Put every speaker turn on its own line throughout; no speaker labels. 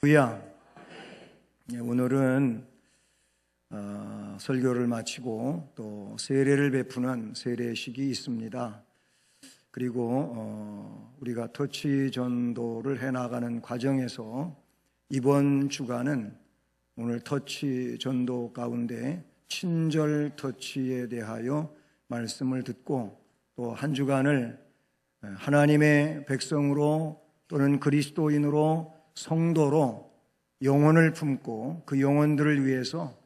할렐루야. 오늘은 설교를 마치고 또 세례를 베푸는 세례식이 있습니다. 그리고 우리가 터치 전도를 해나가는 과정에서 이번 주간은 오늘 터치 전도 가운데 친절 터치에 대하여 말씀을 듣고 또 한 주간을 하나님의 백성으로 또는 그리스도인으로 성도로 영혼을 품고 그 영혼들을 위해서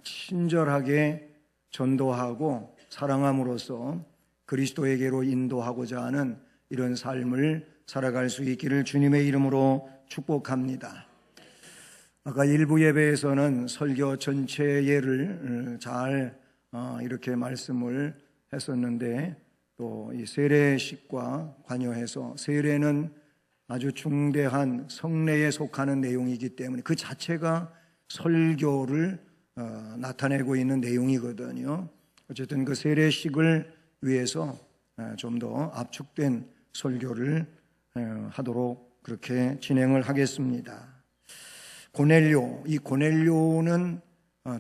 친절하게 전도하고 사랑함으로써 그리스도에게로 인도하고자 하는 이런 삶을 살아갈 수 있기를 주님의 이름으로 축복합니다. 아까 일부 예배에서는 설교 전체 예를 잘 이렇게 말씀을 했었는데 또 이 세례식과 관여해서 세례는 아주 중대한 성례에 속하는 내용이기 때문에 그 자체가 설교를 나타내고 있는 내용이거든요. 어쨌든 그 세례식을 위해서 좀 더 압축된 설교를 하도록 그렇게 진행을 하겠습니다. 고넬료, 이 고넬료는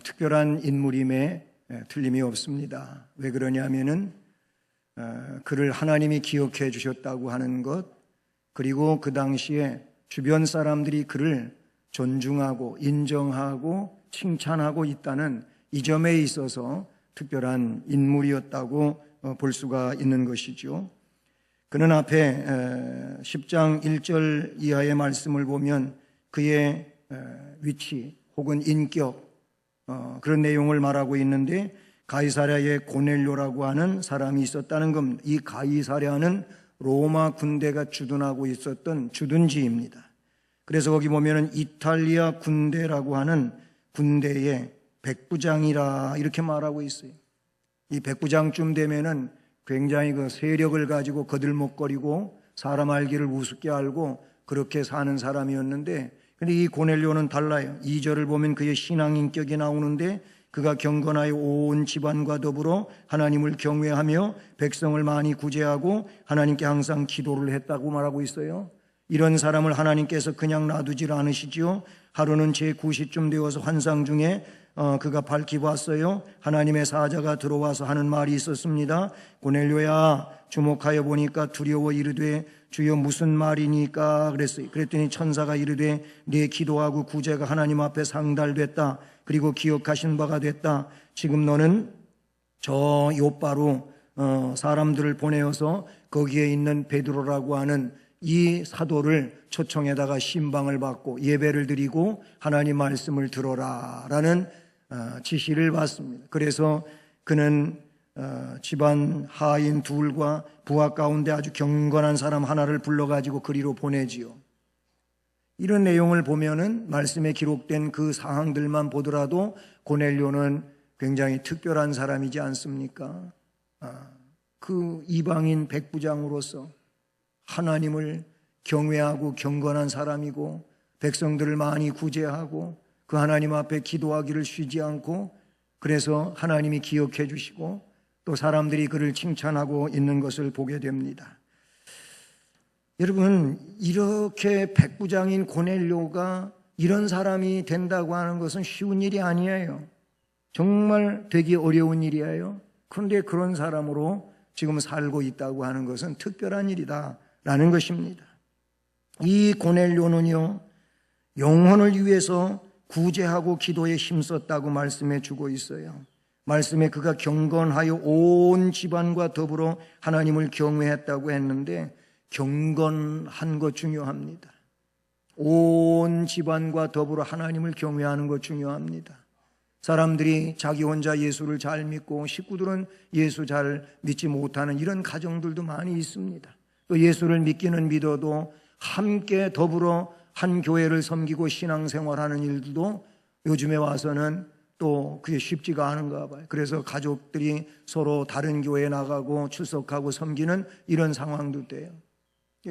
특별한 인물임에 틀림이 없습니다. 왜 그러냐면은 그를 하나님이 기억해 주셨다고 하는 것, 그리고 그 당시에 주변 사람들이 그를 존중하고 인정하고 칭찬하고 있다는 이 점에 있어서 특별한 인물이었다고 볼 수가 있는 것이죠. 그는 앞에 10장 1절 이하의 말씀을 보면 그의 위치 혹은 인격 그런 내용을 말하고 있는데 가이사랴에 고넬료라고 하는 사람이 있었다는 겁니다. 이 가이사랴는 로마 군대가 주둔하고 있었던 주둔지입니다. 그래서 거기 보면은 이탈리아 군대라고 하는 군대의 백부장이라 이렇게 말하고 있어요. 이 백부장쯤 되면은 굉장히 그 세력을 가지고 거들먹거리고 사람 알기를 우습게 알고 그렇게 사는 사람이었는데, 근데 이 고넬료는 달라요. 2절을 보면 그의 신앙 인격이 나오는데 그가 경건하여 온 집안과 더불어 하나님을 경외하며 백성을 많이 구제하고 하나님께 항상 기도를 했다고 말하고 있어요. 이런 사람을 하나님께서 그냥 놔두질 않으시지요. 하루는 제9시쯤 되어서 환상 중에 그가 밝히 봤어요. 하나님의 사자가 들어와서 하는 말이 있었습니다. 고넬료야, 주목하여 보니까 두려워 이르되 주여 무슨 말이니까 그랬어요. 그랬더니 천사가 이르되 네 기도하고 구제가 하나님 앞에 상달됐다. 그리고 기억하신 바가 됐다. 지금 너는 저 요바로 사람들을 보내어서 거기에 있는 베드로라고 하는 이 사도를 초청에다가 신방을 받고 예배를 드리고 하나님 말씀을 들어라 라는 지시를 받습니다. 그래서 그는 집안 하인 둘과 부하 가운데 아주 경건한 사람 하나를 불러가지고 그리로 보내지요. 이런 내용을 보면은 말씀에 기록된 그 사항들만 보더라도 고넬료는 굉장히 특별한 사람이지 않습니까? 그 이방인 백부장으로서 하나님을 경외하고 경건한 사람이고 백성들을 많이 구제하고 그 하나님 앞에 기도하기를 쉬지 않고 그래서 하나님이 기억해 주시고 또 사람들이 그를 칭찬하고 있는 것을 보게 됩니다. 여러분, 이렇게 백부장인 고넬료가 이런 사람이 된다고 하는 것은 쉬운 일이 아니에요. 정말 되기 어려운 일이에요. 그런데 그런 사람으로 지금 살고 있다고 하는 것은 특별한 일이다라는 것입니다. 이 고넬료는요, 영혼을 위해서 구제하고 기도에 힘썼다고 말씀해 주고 있어요. 말씀에 그가 경건하여 온 집안과 더불어 하나님을 경외했다고 했는데 경건한 것 중요합니다. 온 집안과 더불어 하나님을 경외하는 것 중요합니다. 사람들이 자기 혼자 예수를 잘 믿고 식구들은 예수 잘 믿지 못하는 이런 가정들도 많이 있습니다. 또 예수를 믿기는 믿어도 함께 더불어 한 교회를 섬기고 신앙생활하는 일들도 요즘에 와서는 또 그게 쉽지가 않은가 봐요. 그래서 가족들이 서로 다른 교회에 나가고 출석하고 섬기는 이런 상황도 돼요.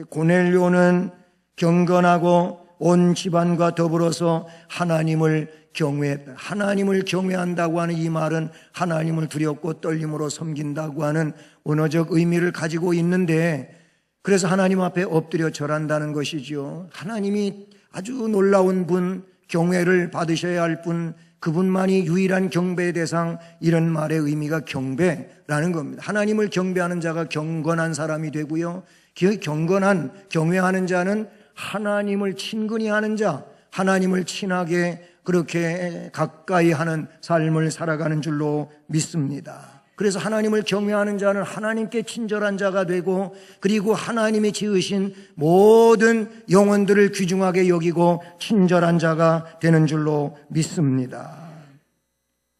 고넬료는 경건하고 온 집안과 더불어서 하나님을 경외했다. 하나님을 경외한다고 하는 이 말은 하나님을 두렵고 떨림으로 섬긴다고 하는 언어적 의미를 가지고 있는데, 그래서 하나님 앞에 엎드려 절한다는 것이죠. 하나님이 아주 놀라운 분, 경외를 받으셔야 할 분, 그분만이 유일한 경배의 대상, 이런 말의 의미가 경배라는 겁니다. 하나님을 경배하는 자가 경건한 사람이 되고요, 경건한, 경외하는 자는 하나님을 친근히 하는 자, 하나님을 친하게 그렇게 가까이 하는 삶을 살아가는 줄로 믿습니다. 그래서 하나님을 경외하는 자는 하나님께 친절한 자가 되고, 그리고 하나님이 지으신 모든 영혼들을 귀중하게 여기고 친절한 자가 되는 줄로 믿습니다.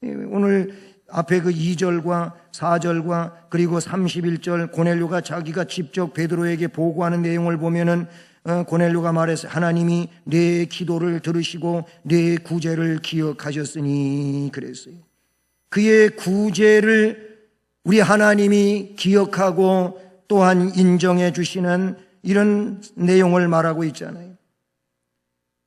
오늘 앞에 그 2절과 4절과 그리고 31절 고넬료가 자기가 직접 베드로에게 보고하는 내용을 보면은 고넬료가 말했어요. 하나님이 내 기도를 들으시고 내 구제를 기억하셨으니 그랬어요. 그의 구제를 우리 하나님이 기억하고 또한 인정해 주시는 이런 내용을 말하고 있잖아요.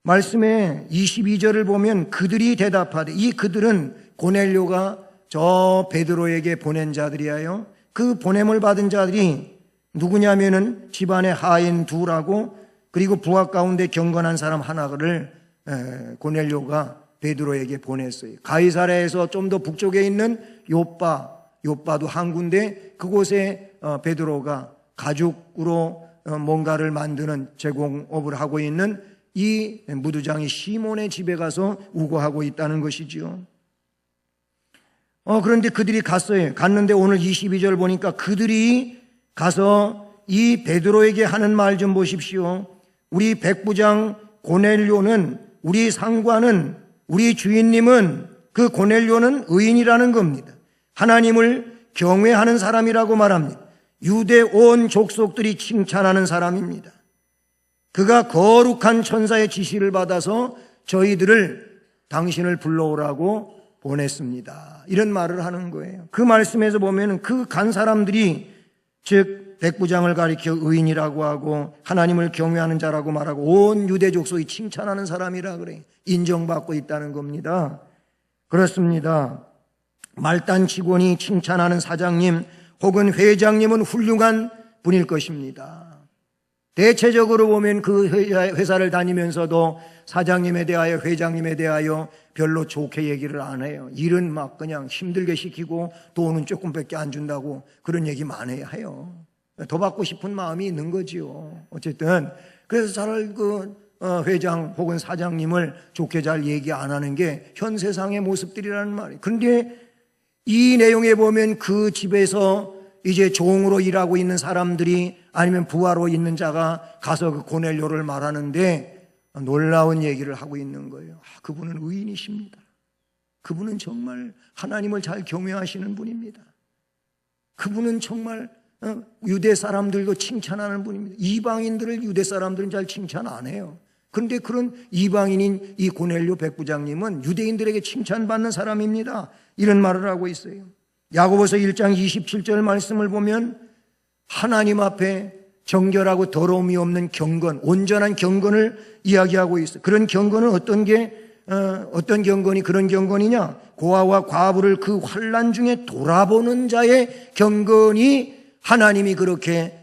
말씀에 22절을 보면 그들이 대답하되, 이 그들은 고넬료가 저 베드로에게 보낸 자들이에요. 그 보냄을 받은 자들이 누구냐면은 집안의 하인 둘하고 그리고 부하 가운데 경건한 사람 하나를 고넬료가 베드로에게 보냈어요. 가이사랴에서 좀 더 북쪽에 있는 요빠도 한 군데, 그곳에 베드로가 가죽으로 뭔가를 만드는 제공업을 하고 있는 이 무두장이 시몬의 집에 가서 우거하고 있다는 것이지요. 그런데 그들이 갔어요. 갔는데 오늘 22절 보니까 그들이 가서 이 베드로에게 하는 말 좀 보십시오. 우리 백부장 고넬료는, 우리 상관은, 우리 주인님은, 그 고넬료는 의인이라는 겁니다. 하나님을 경외하는 사람이라고 말합니다. 유대 온 족속들이 칭찬하는 사람입니다. 그가 거룩한 천사의 지시를 받아서 저희들을 당신을 불러오라고 보냈습니다. 이런 말을 하는 거예요. 그 말씀에서 보면 그 간 사람들이, 즉 백부장을 가리켜 의인이라고 하고 하나님을 경외하는 자라고 말하고 온 유대 족속이 칭찬하는 사람이라 그래요. 인정받고 있다는 겁니다. 그렇습니다. 말단 직원이 칭찬하는 사장님 혹은 회장님은 훌륭한 분일 것입니다. 대체적으로 보면 그 회사를 다니면서도 사장님에 대하여, 회장님에 대하여 별로 좋게 얘기를 안 해요. 일은 막 그냥 힘들게 시키고 돈은 조금밖에 안 준다고 그런 얘기 많이 해요. 더 받고 싶은 마음이 있는 거지요. 어쨌든 그래서 잘 회장 혹은 사장님을 좋게 잘 얘기 안 하는 게 현 세상의 모습들이라는 말이에요. 그런데 이 내용에 보면 그 집에서 이제 종으로 일하고 있는 사람들이, 아니면 부하로 있는 자가 가서 그 고넬료를 말하는데 놀라운 얘기를 하고 있는 거예요. 그분은 의인이십니다. 그분은 정말 하나님을 잘 경외하시는 분입니다. 그분은 정말 유대 사람들도 칭찬하는 분입니다. 이방인들을 유대 사람들은 잘 칭찬 안 해요. 그런데 그런 이방인인 이 고넬료 백부장님은 유대인들에게 칭찬받는 사람입니다. 이런 말을 하고 있어요. 야고보서 1장 27절 말씀을 보면 하나님 앞에 정결하고 더러움이 없는 경건, 온전한 경건을 이야기하고 있어요. 그런 경건은 어떤 경건이 그런 경건이냐? 고아와 과부를 그 환난 중에 돌아보는 자의 경건이 하나님이 그렇게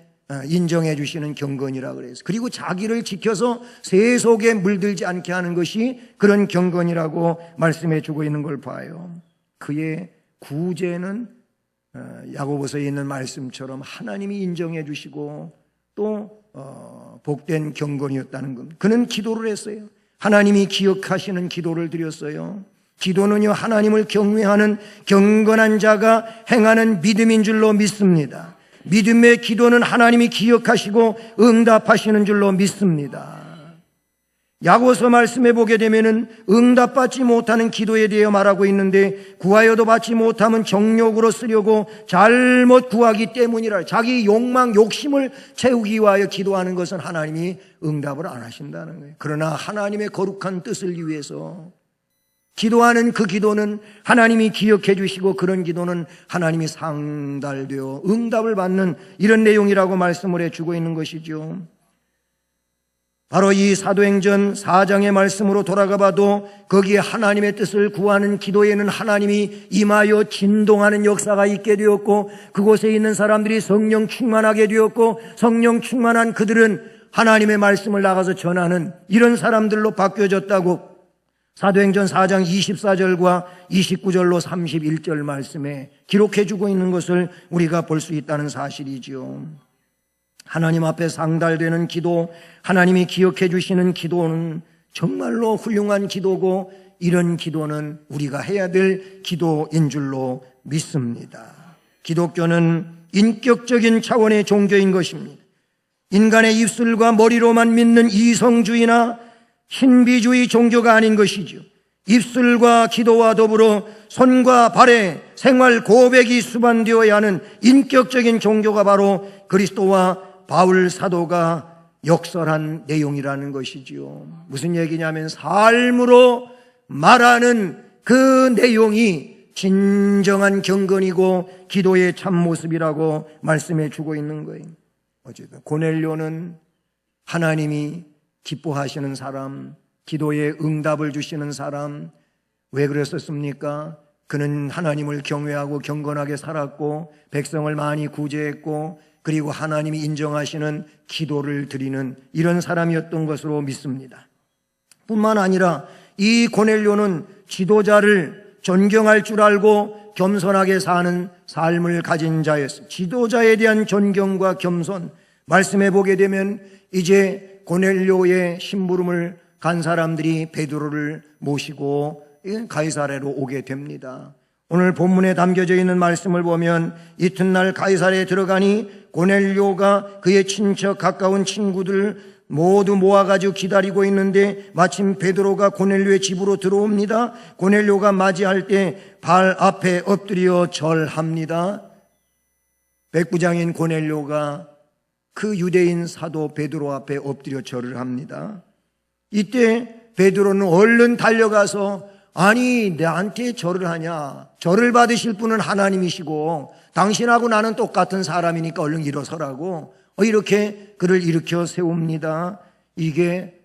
인정해 주시는 경건이라 그래서, 그리고 자기를 지켜서 세속에 물들지 않게 하는 것이 그런 경건이라고 말씀해 주고 있는 걸 봐요. 그의 구제는 야고보서에 있는 말씀처럼 하나님이 인정해 주시고 또 복된 경건이었다는 겁니다. 그는 기도를 했어요. 하나님이 기억하시는 기도를 드렸어요. 기도는요, 하나님을 경외하는 경건한 자가 행하는 믿음인 줄로 믿습니다. 믿음의 기도는 하나님이 기억하시고 응답하시는 줄로 믿습니다. 야고보서 말씀해 보게 되면은 응답받지 못하는 기도에 대해 말하고 있는데, 구하여도 받지 못하면 정욕으로 쓰려고 잘못 구하기 때문이라. 자기 욕망, 욕심을 채우기 위하여 기도하는 것은 하나님이 응답을 안 하신다는 거예요. 그러나 하나님의 거룩한 뜻을 위해서 기도하는 그 기도는 하나님이 기억해 주시고, 그런 기도는 하나님이 상달되어 응답을 받는 이런 내용이라고 말씀을 해주고 있는 것이죠. 바로 이 사도행전 4장의 말씀으로 돌아가 봐도 거기에 하나님의 뜻을 구하는 기도에는 하나님이 임하여 진동하는 역사가 있게 되었고, 그곳에 있는 사람들이 성령 충만하게 되었고, 성령 충만한 그들은 하나님의 말씀을 나가서 전하는 이런 사람들로 바뀌어졌다고 사도행전 4장 24절과 29절로 31절 말씀에 기록해주고 있는 것을 우리가 볼 수 있다는 사실이지요. 하나님 앞에 상달되는 기도, 하나님이 기억해 주시는 기도는 정말로 훌륭한 기도고, 이런 기도는 우리가 해야 될 기도인 줄로 믿습니다. 기독교는 인격적인 차원의 종교인 것입니다. 인간의 입술과 머리로만 믿는 이성주의나 신비주의 종교가 아닌 것이죠. 입술과 기도와 더불어 손과 발에 생활 고백이 수반되어야 하는 인격적인 종교가 바로 그리스도와 바울 사도가 역설한 내용이라는 것이지요. 무슨 얘기냐면 삶으로 말하는 그 내용이 진정한 경건이고 기도의 참모습이라고 말씀해 주고 있는 거예요. 어쨌든 고넬료는 하나님이 기뻐하시는 사람, 기도에 응답을 주시는 사람. 왜 그랬었습니까? 그는 하나님을 경외하고 경건하게 살았고 백성을 많이 구제했고, 그리고 하나님이 인정하시는 기도를 드리는 이런 사람이었던 것으로 믿습니다. 뿐만 아니라 이 고넬료는 지도자를 존경할 줄 알고 겸손하게 사는 삶을 가진 자였습니다. 지도자에 대한 존경과 겸손, 말씀해 보게 되면 이제 고넬료의 심부름을 간 사람들이 베드로를 모시고 가이사랴로 오게 됩니다. 오늘 본문에 담겨져 있는 말씀을 보면 이튿날 가이사랴에 들어가니 고넬료가 그의 친척 가까운 친구들 모두 모아가지고 기다리고 있는데 마침 베드로가 고넬료의 집으로 들어옵니다. 고넬료가 맞이할 때 발 앞에 엎드려 절합니다. 백부장인 고넬료가 그 유대인 사도 베드로 앞에 엎드려 절을 합니다. 이때 베드로는 얼른 달려가서 아니 나한테 절을 하냐? 절을 받으실 분은 하나님이시고 당신하고 나는 똑같은 사람이니까 얼른 일어서라고 이렇게 그를 일으켜 세웁니다. 이게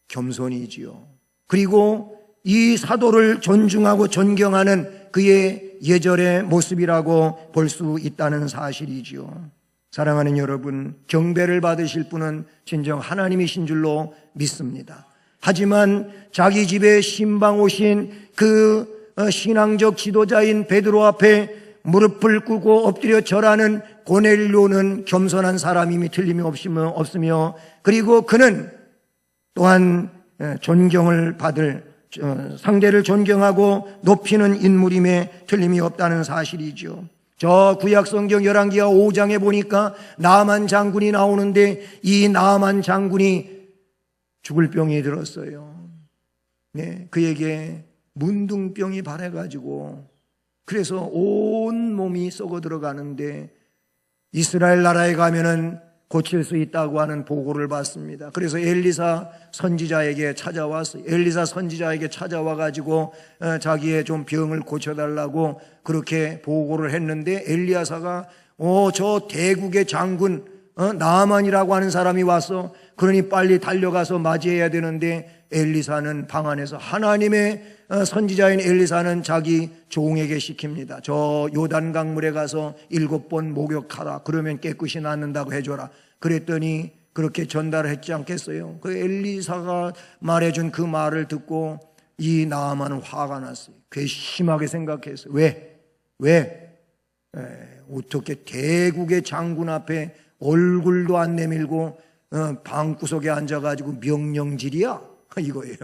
겸손이지요. 그리고 이 사도를 존중하고 존경하는 그의 예절의 모습이라고 볼 수 있다는 사실이지요. 사랑하는 여러분, 경배를 받으실 분은 진정 하나님이신 줄로 믿습니다. 하지만 자기 집에 신방 오신 그 신앙적 지도자인 베드로 앞에 무릎을 꿇고 엎드려 절하는 고넬료는 겸손한 사람임이 틀림이 없으며, 그리고 그는 또한 존경을 받을, 상대를 존경하고 높이는 인물임에 틀림이 없다는 사실이죠. 저 구약성경 열왕기하 5장에 보니까 나만 장군이 나오는데 이 나만 장군이 죽을 병이 들었어요. 네, 그에게 문둥병이 발해가지고 그래서 온 몸이 썩어 들어가는데 이스라엘 나라에 가면은 고칠 수 있다고 하는 보고를 받습니다. 그래서 엘리사 선지자에게 찾아왔어요. 엘리사 선지자에게 찾아와가지고 자기의 좀 병을 고쳐달라고 그렇게 보고를 했는데 엘리야사가 저 대국의 장군 나아만이라고 하는 사람이 왔어. 그러니 빨리 달려가서 맞이해야 되는데 엘리사는 방 안에서 하나님의 선지자인 엘리사는 자기 종에게 시킵니다. 저 요단강물에 가서 7번 목욕하라. 그러면 깨끗이 낫는다고 해줘라. 그랬더니 그렇게 전달을 했지 않겠어요? 그 엘리사가 말해준 그 말을 듣고 이 나아만은 화가 났어요. 괘씸하게 생각했어요. 왜? 어떻게 대국의 장군 앞에 얼굴도 안 내밀고 방구석에 앉아가지고 명령질이야? 이거예요.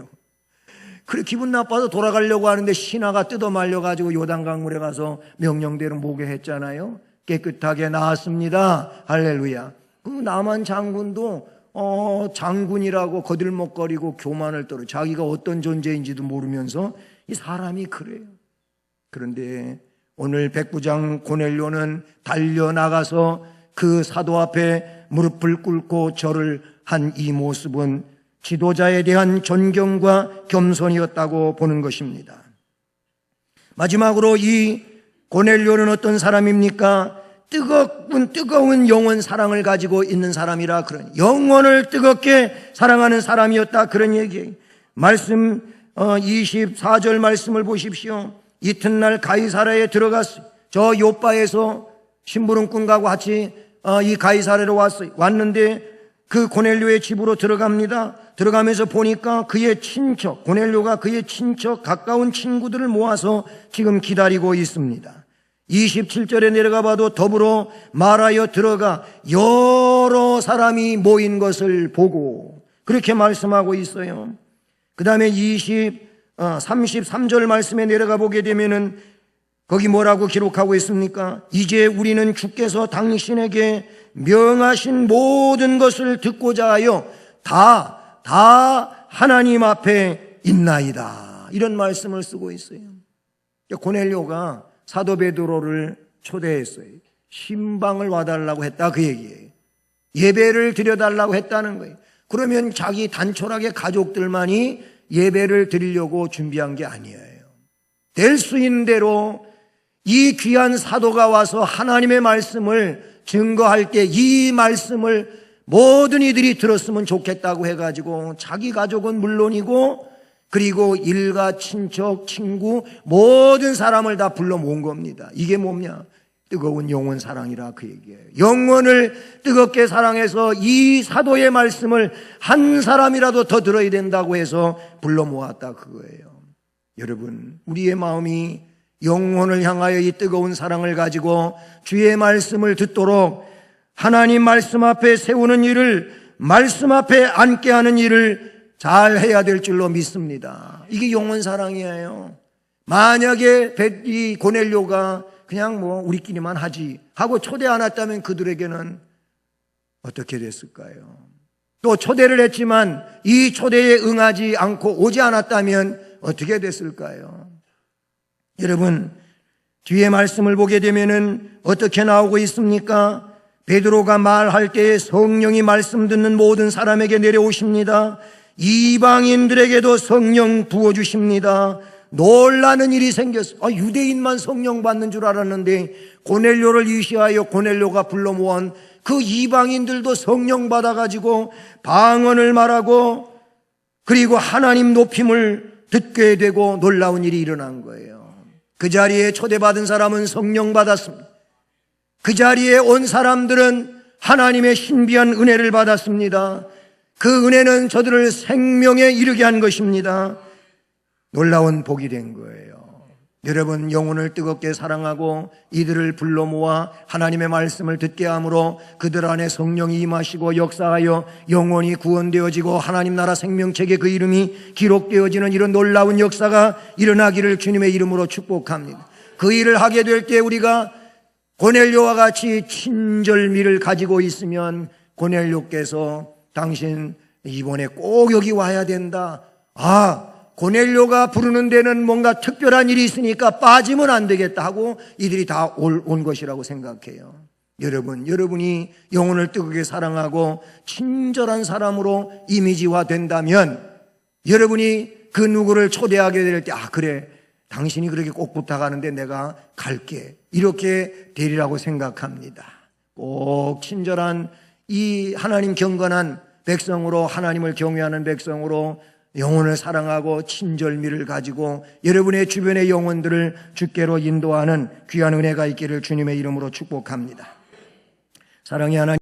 그래 기분 나빠서 돌아가려고 하는데 신하가 뜯어 말려가지고 요단강물에 가서 명령대로 목욕했잖아요. 깨끗하게 나았습니다. 할렐루야. 그 나만 장군도 장군이라고 거들먹거리고 교만을 떨어 자기가 어떤 존재인지도 모르면서 이 사람이 그래요. 그런데 오늘 백부장 고넬료는 달려나가서 그 사도 앞에 무릎을 꿇고 절을 한 이 모습은 지도자에 대한 존경과 겸손이었다고 보는 것입니다. 마지막으로 이 고넬료는 어떤 사람입니까? 뜨거운 영원 사랑을 가지고 있는 사람이라 그런 영원을 뜨겁게 사랑하는 사람이었다 그런 얘기예요. 말씀 24절 말씀을 보십시오. 이튿날 가이사랴에 들어갔어요. 저 요빠에서 심부름꾼과 같이 이 가이사랴로 왔어요. 왔는데 그 고넬료의 집으로 들어갑니다. 들어가면서 보니까 그의 친척, 고넬료가 그의 친척 가까운 친구들을 모아서 지금 기다리고 있습니다. 27절에 내려가 봐도 더불어 말하여 들어가 여러 사람이 모인 것을 보고 그렇게 말씀하고 있어요. 그 다음에 33절 말씀에 내려가 보게 되면은 거기 뭐라고 기록하고 있습니까? 이제 우리는 주께서 당신에게 명하신 모든 것을 듣고자 하여 다 하나님 앞에 있나이다. 이런 말씀을 쓰고 있어요. 고넬료가 사도 베드로를 초대했어요. 신방을 와달라고 했다 그 얘기예요. 예배를 드려달라고 했다는 거예요. 그러면 자기 단촐하게 가족들만이 예배를 드리려고 준비한 게 아니에요. 될 수 있는 대로 이 귀한 사도가 와서 하나님의 말씀을 증거할 때 이 말씀을 모든 이들이 들었으면 좋겠다고 해가지고 자기 가족은 물론이고 그리고 일가, 친척, 친구 모든 사람을 다 불러 모은 겁니다. 이게 뭐냐? 뜨거운 영혼 사랑이라 그 얘기예요. 영혼을 뜨겁게 사랑해서 이 사도의 말씀을 한 사람이라도 더 들어야 된다고 해서 불러 모았다 그거예요. 여러분, 우리의 마음이 영혼을 향하여 이 뜨거운 사랑을 가지고 주의 말씀을 듣도록 하나님 말씀 앞에 세우는 일을, 말씀 앞에 앉게 하는 일을 잘 해야 될 줄로 믿습니다. 이게 영혼 사랑이에요. 만약에 이 고넬료가 그냥 뭐 우리끼리만 하지 하고 초대 안 했다면 그들에게는 어떻게 됐을까요? 또 초대를 했지만 이 초대에 응하지 않고 오지 않았다면 어떻게 됐을까요? 여러분, 뒤에 말씀을 보게 되면은 어떻게 나오고 있습니까? 베드로가 말할 때에 성령이 말씀 듣는 모든 사람에게 내려오십니다. 이방인들에게도 성령 부어주십니다. 놀라는 일이 생겼어요. 유대인만 성령 받는 줄 알았는데 고넬료를 위시하여 고넬료가 불러 모은 그 이방인들도 성령 받아가지고 방언을 말하고 그리고 하나님 높임을 듣게 되고 놀라운 일이 일어난 거예요. 그 자리에 초대받은 사람은 성령 받았습니다. 그 자리에 온 사람들은 하나님의 신비한 은혜를 받았습니다. 그 은혜는 저들을 생명에 이르게 한 것입니다. 놀라운 복이 된 거예요. 여러분, 영혼을 뜨겁게 사랑하고 이들을 불러 모아 하나님의 말씀을 듣게 함으로 그들 안에 성령이 임하시고 역사하여 영혼이 구원되어지고 하나님 나라 생명책에 그 이름이 기록되어지는 이런 놀라운 역사가 일어나기를 주님의 이름으로 축복합니다. 그 일을 하게 될 때 우리가 고넬료와 같이 친절미를 가지고 있으면 고넬료께서 당신 이번에 꼭 여기 와야 된다. 고넬료가 부르는 데는 뭔가 특별한 일이 있으니까 빠지면 안 되겠다 하고 이들이 다 온 것이라고 생각해요. 여러분, 여러분이 영혼을 뜨겁게 사랑하고 친절한 사람으로 이미지화 된다면 여러분이 그 누구를 초대하게 될 때 그래, 당신이 그렇게 꼭 부탁하는데 내가 갈게, 이렇게 되리라고 생각합니다. 꼭 친절한 이 하나님 경건한 백성으로, 하나님을 경외하는 백성으로 영혼을 사랑하고 친절미를 가지고 여러분의 주변의 영혼들을 주께로 인도하는 귀한 은혜가 있기를 주님의 이름으로 축복합니다. 사랑의 하나님,